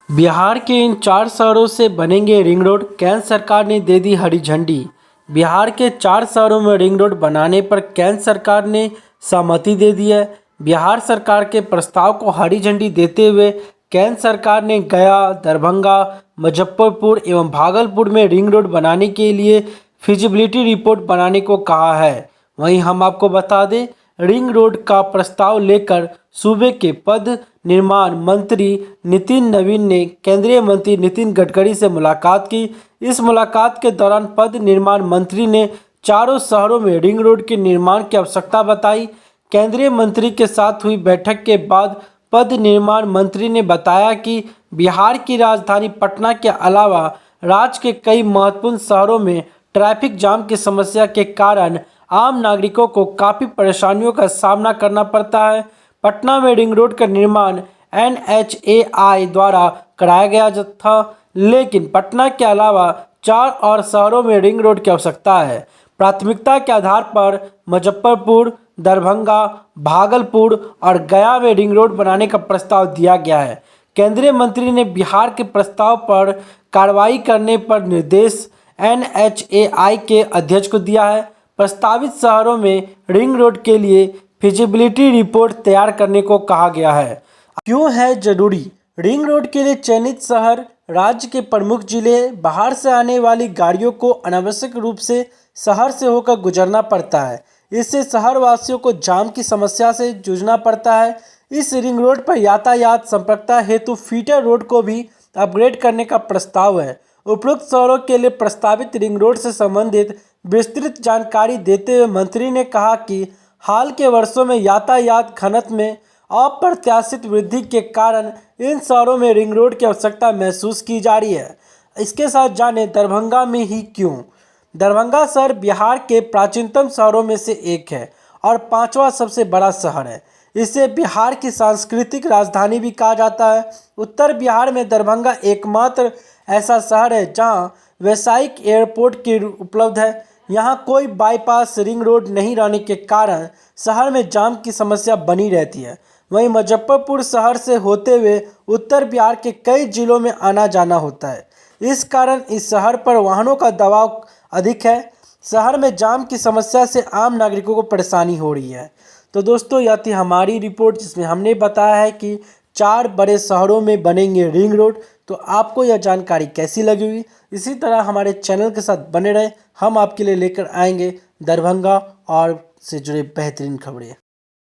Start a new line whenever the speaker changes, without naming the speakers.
बिहार के इन 4 शहरों से बनेंगे रिंग रोड, केंद्र सरकार ने दे दी हरी झंडी। बिहार के 4 शहरों में रिंग रोड बनाने पर केंद्र सरकार ने सहमति दे दी है। बिहार सरकार के प्रस्ताव को हरी झंडी देते हुए केंद्र सरकार ने गया, दरभंगा, मुजफ्फरपुर एवं भागलपुर में रिंग रोड बनाने के लिए फिजिबिलिटी रिपोर्ट बनाने को कहा है। वहीं हम आपको बता दें, रिंग रोड का प्रस्ताव लेकर सूबे के पथ निर्माण मंत्री नितिन नवीन ने केंद्रीय मंत्री नितिन गडकरी से मुलाकात की। इस मुलाकात के दौरान पथ निर्माण मंत्री ने चारों शहरों में रिंग रोड के निर्माण की आवश्यकता बताई। केंद्रीय मंत्री के साथ हुई बैठक के बाद पथ निर्माण मंत्री ने बताया कि बिहार की राजधानी पटना के अलावा राज्य के कई महत्वपूर्ण शहरों में ट्रैफिक जाम की समस्या के कारण आम नागरिकों को काफ़ी परेशानियों का सामना करना पड़ता है। पटना में रिंग रोड का निर्माण NHAI द्वारा कराया गया था, लेकिन पटना के अलावा 4 और शहरों में रिंग रोड की आवश्यकता है। प्राथमिकता के आधार पर मुजफ्फरपुर, दरभंगा, भागलपुर और गया में रिंग रोड बनाने का प्रस्ताव दिया गया है। केंद्रीय मंत्री ने बिहार के प्रस्ताव पर कार्रवाई करने पर निर्देश NHAI के अध्यक्ष को दिया है। प्रस्तावित शहरों में रिंग रोड के लिए फिजिबिलिटी रिपोर्ट तैयार करने को कहा गया है। क्यों है जरूरी? रिंग रोड के लिए चयनित शहर राज्य के प्रमुख जिले, बाहर से आने वाली गाड़ियों को अनावश्यक रूप से शहर से होकर गुजरना पड़ता है। इससे शहर वासियों को जाम की समस्या से जूझना पड़ता है। इस रिंग रोड पर यातायात संपर्कता हेतु फीडर रोड को भी अपग्रेड करने का प्रस्ताव है। उपरोक्त शहरों के लिए प्रस्तावित रिंग रोड से संबंधित विस्तृत जानकारी देते हुए मंत्री ने कहा कि हाल के वर्षों में यातायात घनत्व में अप्रत्याशित वृद्धि के कारण इन शहरों में रिंग रोड की आवश्यकता महसूस की जा रही है। इसके साथ जाने दरभंगा में ही क्यों? दरभंगा शहर बिहार के प्राचीनतम शहरों में से एक है और 5वां सबसे बड़ा शहर है। इसे बिहार की सांस्कृतिक राजधानी भी कहा जाता है। उत्तर बिहार में दरभंगा एकमात्र ऐसा शहर है जहां व्यावसायिक एयरपोर्ट की उपलब्ध है। यहाँ कोई बाईपास रिंग रोड नहीं रहने के कारण शहर में जाम की समस्या बनी रहती है। वहीं मुजफ्फरपुर शहर से होते हुए उत्तर बिहार के कई जिलों में आना जाना होता है। इस कारण इस शहर पर वाहनों का दबाव अधिक है। शहर में जाम की समस्या से आम नागरिकों को परेशानी हो रही है। तो दोस्तों, यह थी हमारी रिपोर्ट जिसमें हमने बताया है कि 4 बड़े शहरों में बनेंगे रिंग रोड। तो आपको यह जानकारी कैसी लगी हुई? इसी तरह हमारे चैनल के साथ बने रहे, हम आपके लिए लेकर आएंगे दरभंगा और से जुड़े बेहतरीन खबरें।